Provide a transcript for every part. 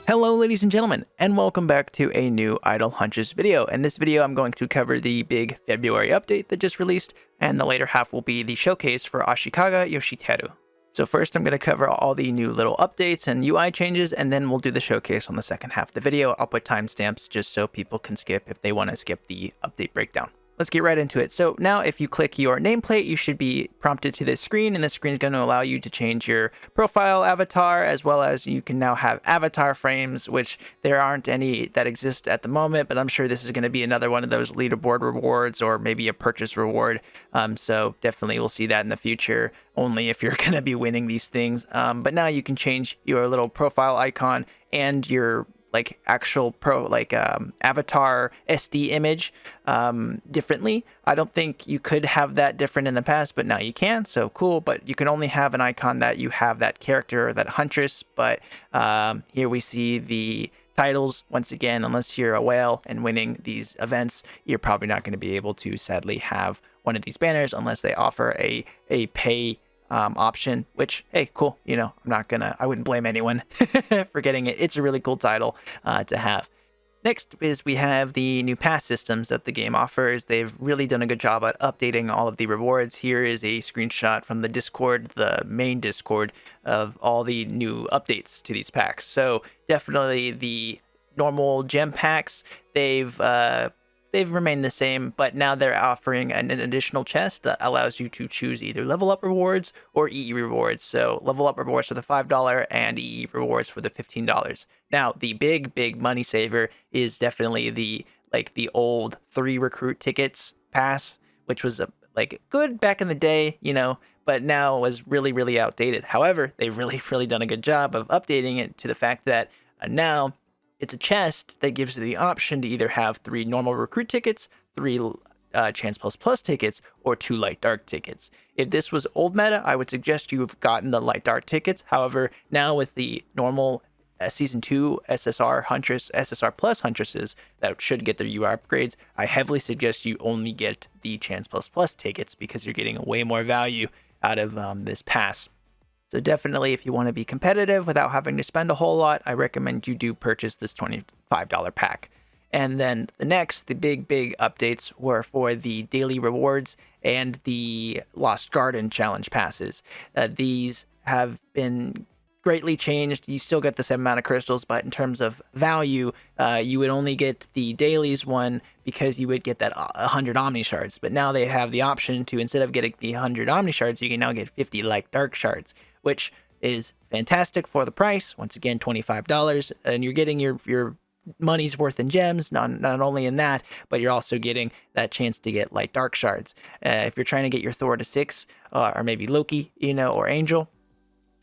Hello ladies and gentlemen, and welcome back to a new Idle Huntress video. In this video I'm going to cover the big February update that just released, and the later half will be the showcase for Ashikaga Yoshiteru. So first I'm going to cover all the new little updates and UI changes, and then we'll do the showcase on the second half of the video. I'll put timestamps just so people can skip if they want to skip the update breakdown. Let's get right into it. So now if you click your nameplate, you should be prompted to this screen, and this screen is going to allow you to change your profile avatar, as well as you can now have avatar frames, which there aren't any that exist at the moment, but I'm sure this is going to be another one of those leaderboard rewards or maybe a purchase reward. So definitely we'll see that in the future, only if you're going to be winning these things. But now you can change your little profile icon and your actual avatar SD image differently. I don't think you could have that different in the past, but now you can, so cool. But you can only have an icon that you have that character, that Huntress. But here we see the titles. Once again, unless you're a whale and winning these events, you're probably not going to be able to sadly have one of these banners unless they offer a pay option, which, hey, cool. I wouldn't blame anyone for getting it. It's a really cool title to have. Next is we have the new pass systems that the game offers. They've really done a good job at updating all of the rewards. Here is a screenshot from the Discord, the main Discord, of all the new updates to these packs. So definitely the normal gem packs, they've remained the same, but now they're offering an additional chest that allows you to choose either level up rewards or EE rewards. So level up rewards for the $5 and EE rewards for the $15. Now, the big money saver is definitely the old 3 recruit tickets pass, which was good back in the day, but now was really outdated. However, they've really done a good job of updating it to the fact that now it's a chest that gives you the option to either have 3 normal recruit tickets, 3 Chance Plus tickets, or 2 Light Dark tickets. If this was old meta, I would suggest you've gotten the Light Dark tickets. However, now with the normal Season 2 SSR Huntress, SSR Plus Huntresses that should get their UI upgrades, I heavily suggest you only get the Chance Plus tickets because you're getting way more value out of this pass. So definitely, if you want to be competitive without having to spend a whole lot, I recommend you do purchase this $25 pack. And then the big updates were for the daily rewards and the Lost Garden challenge passes. These have been greatly changed. You still get the same amount of crystals, but in terms of value, you would only get the dailies one because you would get that 100 Omni Shards. But now they have the option to, instead of getting the 100 Omni Shards, you can now get 50 Light Dark Shards, which is fantastic for the price. Once again, $25, and you're getting your money's worth in gems, not only in that, but you're also getting that chance to get Light Dark Shards. If you're trying to get your Thor to 6, or maybe Loki, or Angel,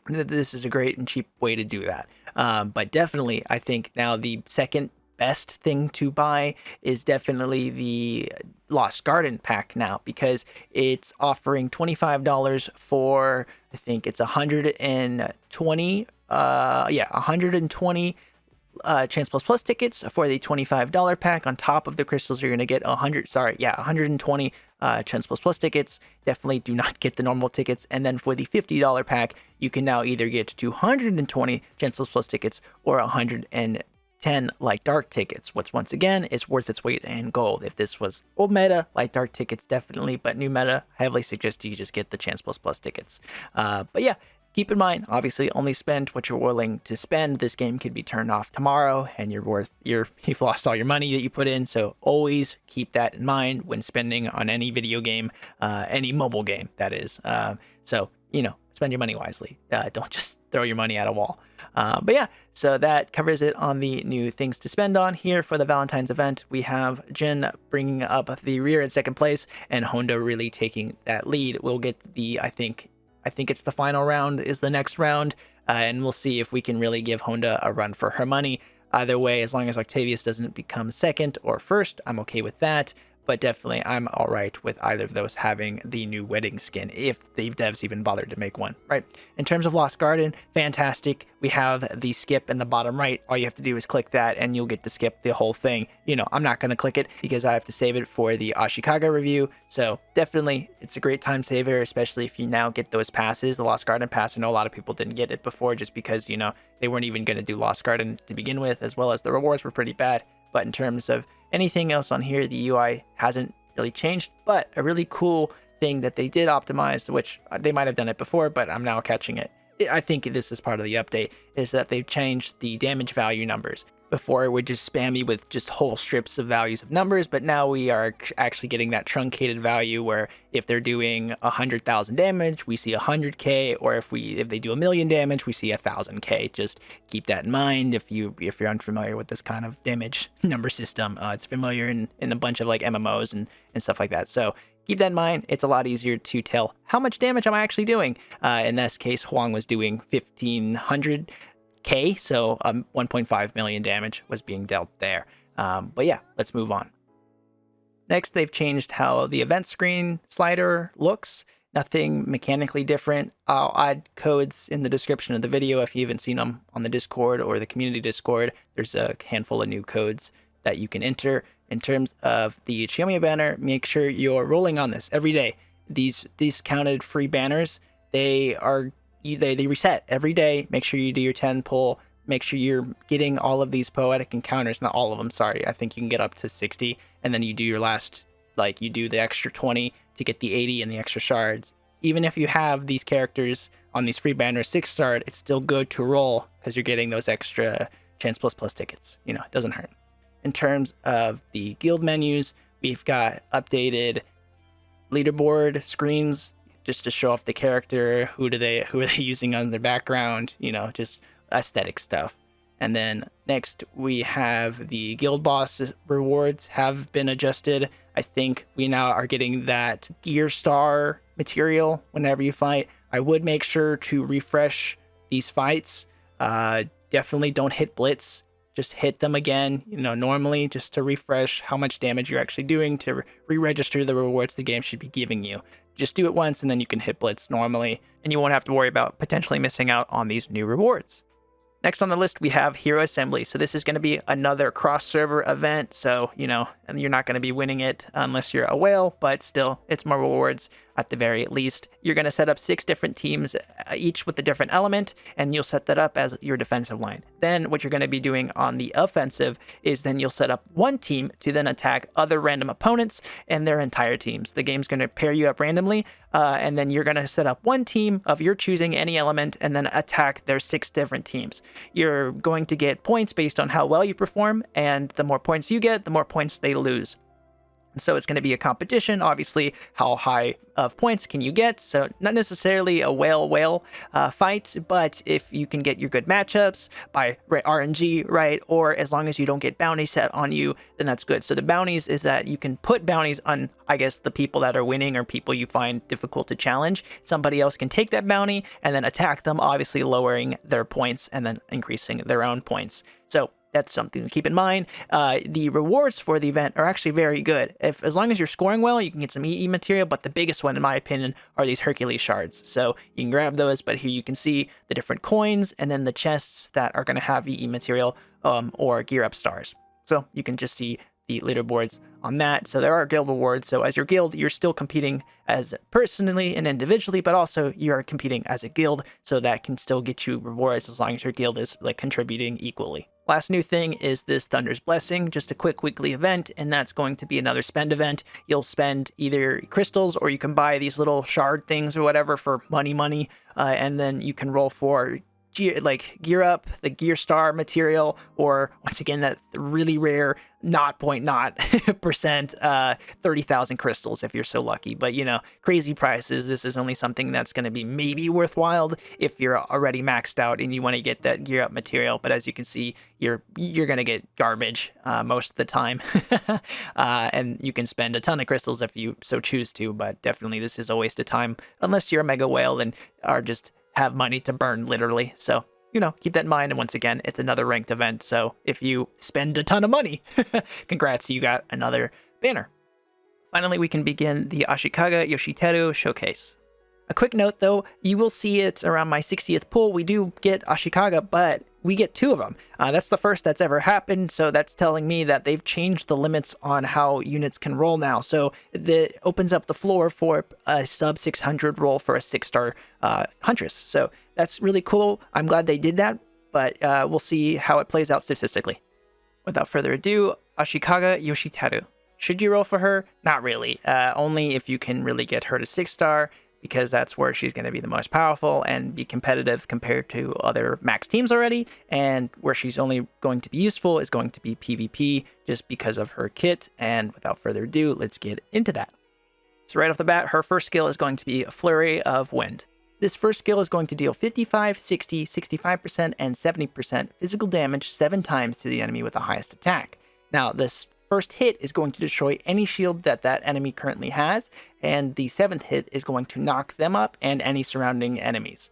this is a great and cheap way to do that. But definitely, I think now the second best thing to buy is definitely the Lost Garden pack now, because it's offering $25 for, I think it's 120 Chance Plus tickets for the $25 pack. On top of the crystals, you're going to get 120 Chance Plus tickets. Definitely do not get the normal tickets. And then for the $50 pack, you can now either get 220 Chance Plus tickets or 110 Light Dark tickets, which once again is worth its weight in gold. If this was old meta, Light Dark tickets definitely, but new meta, I heavily suggest you just get the Chance Plus tickets. But yeah, keep in mind, obviously, only spend what you're willing to spend. This game could be turned off tomorrow, and you've lost all your money that you put in. So always keep that in mind when spending on any video game, any mobile game, that is. So spend your money wisely. Don't just throw your money at a wall. But yeah, so that covers it on the new things to spend on. Here for the Valentine's event, we have Jin bringing up the rear in second place, and Honda really taking that lead. We'll get I think it's the final round is the next round, and we'll see if we can really give Honda a run for her money. Either way, as long as Octavius doesn't become second or first, I'm okay with that. but definitely I'm all right with either of those having the new wedding skin, if the devs even bothered to make one, right? In terms of Lost Garden, fantastic. We have the skip in the bottom right. All you have to do is click that and you'll get to skip the whole thing. I'm not going to click it because I have to save it for the Ashikaga review. So definitely it's a great time saver, especially if you now get those passes, the Lost Garden pass. I know a lot of people didn't get it before just because, they weren't even going to do Lost Garden to begin with, as well as the rewards were pretty bad. But in terms of anything else on here, the UI hasn't really changed, but a really cool thing that they did optimize, which they might have done it before, but I'm now catching it. I think this is part of the update, is that they've changed the damage value numbers. Before, it would just spam me with just whole strips of values of numbers, but now we are actually getting that truncated value where if they're doing 100,000 damage, we see 100k, or if they do 1,000,000 damage, we see 1,000k. Just keep that in mind if you're unfamiliar with this kind of damage number system. It's familiar in a bunch of like MMOs and stuff like that. So keep that in mind. It's a lot easier to tell how much damage am I actually doing. In this case, Huang was doing 1,500. So 1.5 million damage was being dealt there. But yeah, let's move on. Next, they've changed how the event screen slider looks. Nothing mechanically different. I'll add codes in the description of the video if you haven't seen them on the Discord or the community Discord. There's a handful of new codes that you can enter. In terms of the Chiyomiya banner, make sure you're rolling on this every day. These counted free banners, they reset every day. Make sure you do your 10 pull. Make sure you're getting all of these poetic encounters. Not all of them, sorry. I think you can get up to 60. And then you do your last, you do the extra 20 to get the 80 and the extra shards. Even if you have these characters on these free banners 6-starred, it's still good to roll because you're getting those extra chance plus tickets. It doesn't hurt. In terms of the guild menus, we've got updated leaderboard screens, just to show off the character, who are they using on their background, just aesthetic stuff. And then next we have the guild boss rewards have been adjusted. I think we now are getting that gear star material whenever you fight. I would make sure to refresh these fights. Definitely don't hit blitz. Just hit them again, normally, just to refresh how much damage you're actually doing to re-register the rewards the game should be giving you. Just do it once and then you can hit blitz normally, and you won't have to worry about potentially missing out on these new rewards. Next on the list, we have Hero Assembly. So this is going to be another cross-server event. So, and you're not going to be winning it unless you're a whale, but still, it's more rewards at the very least. You're going to set up 6 different teams, each with a different element, and you'll set that up as your defensive line. Then what you're going to be doing on the offensive is then you'll set up one team to then attack other random opponents and their entire teams. The game's going to pair you up randomly, and then you're going to set up one team of your choosing, any element, and then attack their 6 different teams. You're going to get points based on how well you perform, and the more points you get, the more points they lose. So it's going to be a competition, obviously, how high of points can you get? So not necessarily a whale fight, but if you can get your good matchups by RNG, right? Or as long as you don't get bounties set on you, then that's good. So the bounties is that you can put bounties on, I guess, the people that are winning or people you find difficult to challenge. Somebody else can take that bounty and then attack them, obviously lowering their points and then increasing their own points. So that's something to keep in mind. The rewards for the event are actually very good. As long as you're scoring well, you can get some EE material, but the biggest one, in my opinion, are these Hercules shards. So you can grab those, but here you can see the different coins and then the chests that are going to have EE material or gear up stars. So you can just see the leaderboards on that. So there are guild rewards. So as your guild, you're still competing as personally and individually, but also you are competing as a guild. So that can still get you rewards as long as your guild is contributing equally. Last new thing is this Thunder's Blessing, just a quick weekly event, and that's going to be another spend event. You'll spend either crystals or you can buy these little shard things or whatever for money, and then you can roll for gear up, the gear star material, or once again that really rare 0.0% 30,000 crystals if you're so lucky. But crazy prices. This is only something that's going to be maybe worthwhile if you're already maxed out and you want to get that gear up material. But as you can see, you're going to get garbage most of the time, and you can spend a ton of crystals if you so choose to. But definitely, this is a waste of time unless you're a mega whale and are just have money to burn, literally. So keep that in mind. And once again, it's another ranked event. So if you spend a ton of money, congrats, you got another banner. Finally, we can begin the Ashikaga Yoshiteru Showcase. A quick note though, you will see it around my 60th pull. We do get Ashikaga, but we get 2 of them. That's the first that's ever happened, so that's telling me that they've changed the limits on how units can roll now. So it opens up the floor for a sub 600 roll for a 6-star Huntress. So that's really cool. I'm glad they did that, but we'll see how it plays out statistically. Without further ado, Ashikaga Yoshiteru. Should you roll for her? Not really. Only if you can really get her to 6-star, because that's where she's going to be the most powerful and be competitive compared to other max teams already, and where she's only going to be useful is going to be PvP just because of her kit. And without further ado, let's get into that. So right off the bat, her first skill is going to be a Flurry of Wind. This first skill is going to deal 55, 60, 65%, and 70% physical damage 7 times to the enemy with the highest attack. Now, this first hit is going to destroy any shield that enemy currently has, and the 7th hit is going to knock them up and any surrounding enemies.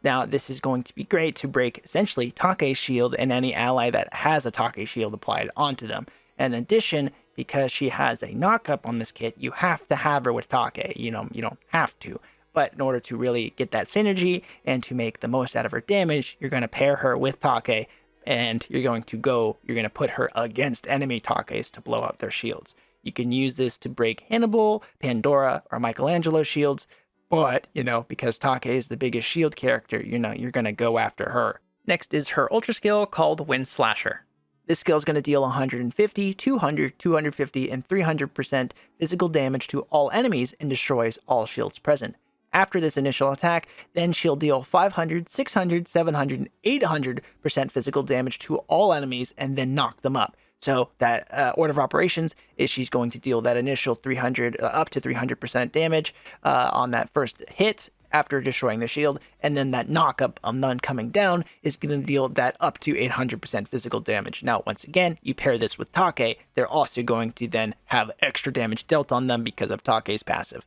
Now, this is going to be great to break essentially Take's shield and any ally that has a Take shield applied onto them. And in addition, because she has a knock-up on this kit, you have to have her with Take. You don't have to. But in order to really get that synergy and to make the most out of her damage, you're going to pair her with Take, and you're going to put her against enemy Takes to blow up their shields. You can use this to break Hannibal, Pandora, or Michelangelo shields, but, because Take is the biggest shield character, you're going to go after her. Next is her ultra skill called Wind Slasher. This skill is going to deal 150, 200, 250, and 300% physical damage to all enemies and destroys all shields present. After this initial attack, then she'll deal 500, 600, 700, and 800% physical damage to all enemies and then knock them up. So that order of operations is she's going to deal that initial 300 up to 300% damage on that first hit after destroying the shield, and then that knock up on none coming down is going to deal that up to 800% physical damage. Now, once again, you pair this with Take, they're also going to then have extra damage dealt on them because of Take's passive.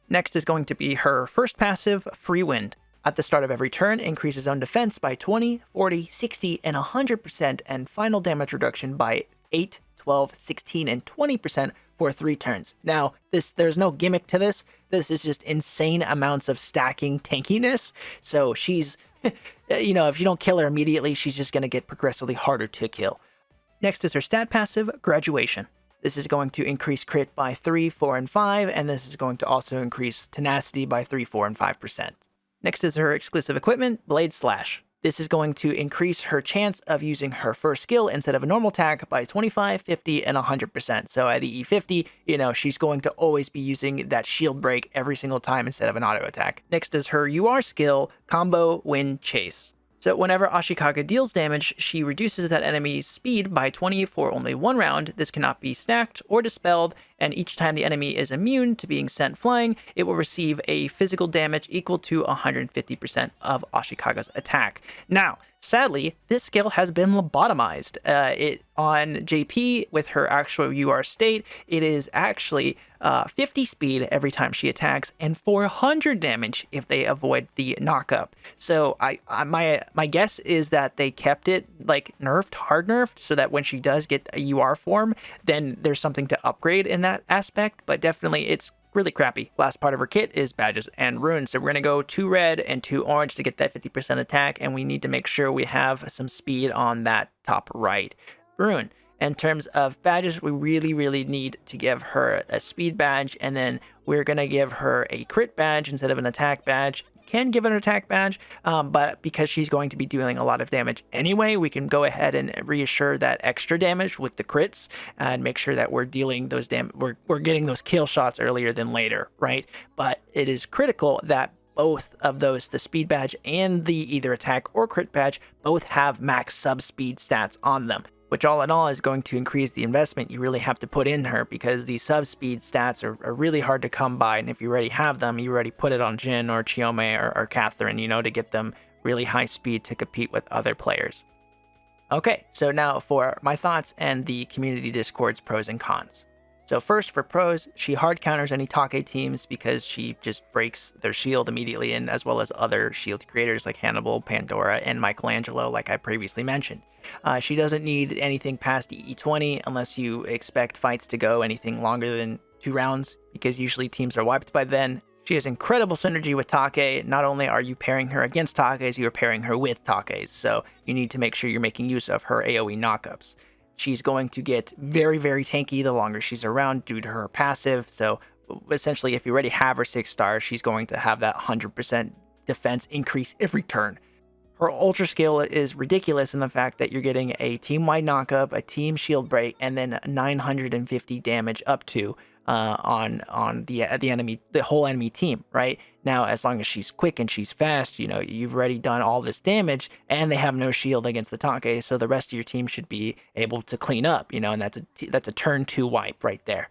Next is going to be her first passive, Free Wind. At the start of every turn, increases own defense by 20, 40, 60, and 100%, and final damage reduction by 8, 12, 16, and 20% for 3 turns. Now, there's no gimmick to this. This is just insane amounts of stacking tankiness. So she's, if you don't kill her immediately, she's just going to get progressively harder to kill. Next is her stat passive, Graduation. This is going to increase crit by 3, 4, and 5, and this is going to also increase tenacity by 3, 4, and 5%. Next is her exclusive equipment, Blade Slash. This is going to increase her chance of using her first skill instead of a normal attack by 25, 50, and 100%. So at EE 50, she's going to always be using that shield break every single time instead of an auto attack. Next is her UR skill, Combo Wind Chase. So whenever Ashikaga deals damage, she reduces that enemy's speed by 20 for only 1 round. This cannot be stacked or dispelled, and each time the enemy is immune to being sent flying, it will receive a physical damage equal to 150% of Ashikaga's attack. Now, sadly, this skill has been lobotomized. On JP, with her actual UR state, it is actually 50 speed every time she attacks and 400 damage if they avoid the knockup. So my guess is that they kept it hard nerfed, so that when she does get a UR form, then there's something to upgrade in that aspect, but definitely it's really crappy. Last part of her kit is badges and runes. So we're going to go 2 red and 2 orange to get that 50% attack, and we need to make sure we have some speed on that top right rune. In terms of badges, we really need to give her a speed badge, and then we're going to give her a crit badge instead of an attack badge. Can give her an attack badge, but because she's going to be dealing a lot of damage anyway, we can go ahead and reassure that extra damage with the crits and make sure that we're dealing those we're getting those kill shots earlier than later, right? But it is critical that both of those, the speed badge and the either attack or crit badge, both have max sub speed stats on them, which all in all is going to increase the investment you really have to put in her, because the sub-speed stats are really hard to come by, and if you already have them, you already put it on Jin or Chiome or Catherine, to get them really high speed to compete with other players. Okay, so now for my thoughts and the community Discord's pros and cons. So first, for pros, she hard counters any Take teams because she just breaks their shield immediately, and as well as other shield creators like Hannibal, Pandora, and Michelangelo, like I previously mentioned. She doesn't need anything past EE20 unless you expect fights to go anything longer than 2 rounds, because usually teams are wiped by then. She has incredible synergy with Take. Not only are you pairing her against Takes, you are pairing her with Takes, so you need to make sure you're making use of her AoE knockups. She's going to get very, very tanky the longer she's around due to her passive, so essentially if you already have her 6 star, she's going to have that 100% defense increase every turn. Her ultra skill is ridiculous in the fact that you're getting a team-wide knockup, a team shield break, and then 950 damage up to on the enemy, the whole enemy team, right? Now, as long as she's quick and she's fast, you know, you've already done all this damage, and they have no shield against the Take, so the rest of your team should be able to clean up, you know, and that's a turn 2 wipe right there.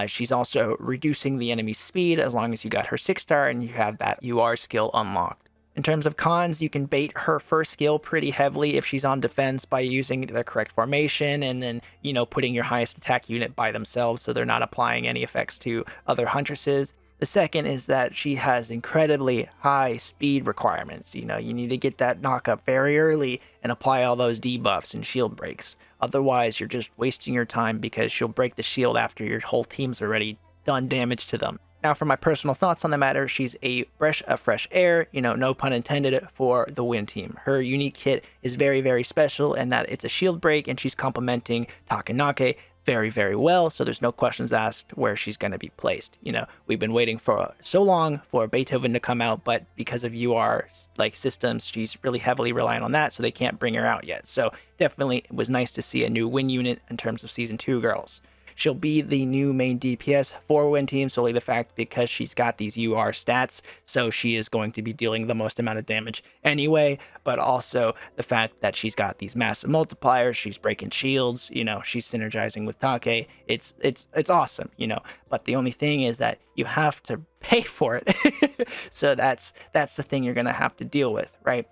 She's also reducing the enemy's speed as long as you got her 6 star and you have that UR skill unlocked. In terms of cons, you can bait her first skill pretty heavily if she's on defense by using the correct formation and then, you know, putting your highest attack unit by themselves so they're not applying any effects to other Huntresses. The second is that she has incredibly high speed requirements. You know, you need to get that knockup very early and apply all those debuffs and shield breaks. Otherwise, you're just wasting your time because she'll break the shield after your whole team's already done damage to them. Now, for my personal thoughts on the matter, she's a breath of fresh air, you know, no pun intended, for the Win team. Her unique hit is very, very special in that it's a shield break and she's complementing Takenake very, very well, so there's no questions asked where she's going to be placed. You know, we've been waiting for so long for Beethoven to come out, but because of UR like systems, she's really heavily relying on that, so they can't bring her out yet. So definitely it was nice to see a new Win unit in terms of Season 2 girls. She'll be the new main DPS for Win team, solely the fact because she's got these UR stats, so she is going to be dealing the most amount of damage anyway, but also the fact that she's got these massive multipliers, she's breaking shields, you know, she's synergizing with Take. It's awesome, you know, but the only thing is that you have to pay for it. So that's the thing you're going to have to deal with, right?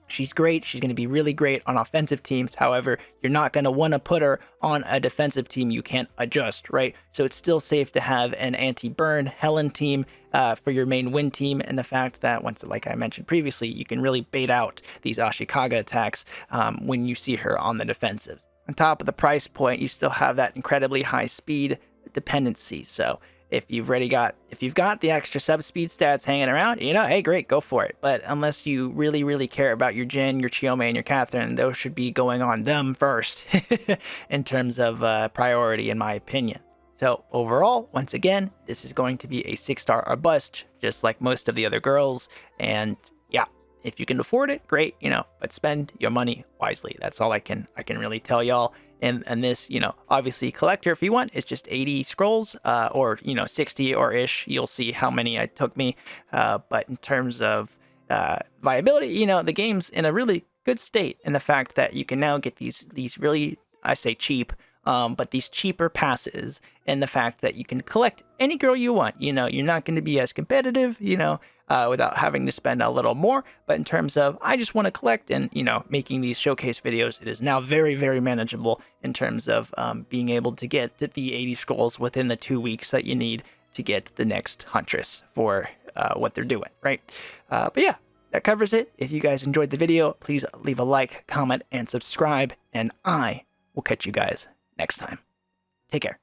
She's great. She's going to be really great on offensive teams. However, you're not going to want to put her on a defensive team you can't adjust, right? So it's still safe to have an anti-burn Helen team for your main Win team. And the fact that, once, like I mentioned previously, you can really bait out these Ashikaga attacks when you see her on the defensives. On top of the price point, you still have that incredibly high speed dependency. So if you've got the extra sub-speed stats hanging around, you know, hey, great, go for it. But unless you really, really care about your Jin, your Chiome, and your Catherine, those should be going on them first in terms of priority, in my opinion. So overall, once again, this is going to be a 6 star or bust, just like most of the other girls. And yeah, if you can afford it, great, you know, but spend your money wisely. That's all I can really tell y'all. And this, you know, obviously collector if you want, it's just 80 scrolls, or, you know, 60 or ish. You'll see how many it took me. But in terms of viability, you know, the game's in a really good state in the fact that you can now get these really, I say cheap, but these cheaper passes, and the fact that you can collect any girl you want. You know, you're not going to be as competitive, you know, without having to spend a little more. But in terms of, I just want to collect and, you know, making these showcase videos, it is now very, very manageable in terms of being able to get the 80 scrolls within the 2 weeks that you need to get the next Huntress for what they're doing, right? But yeah, that covers it. If you guys enjoyed the video, please leave a like, comment, and subscribe, and I will catch you guys next time. Take care.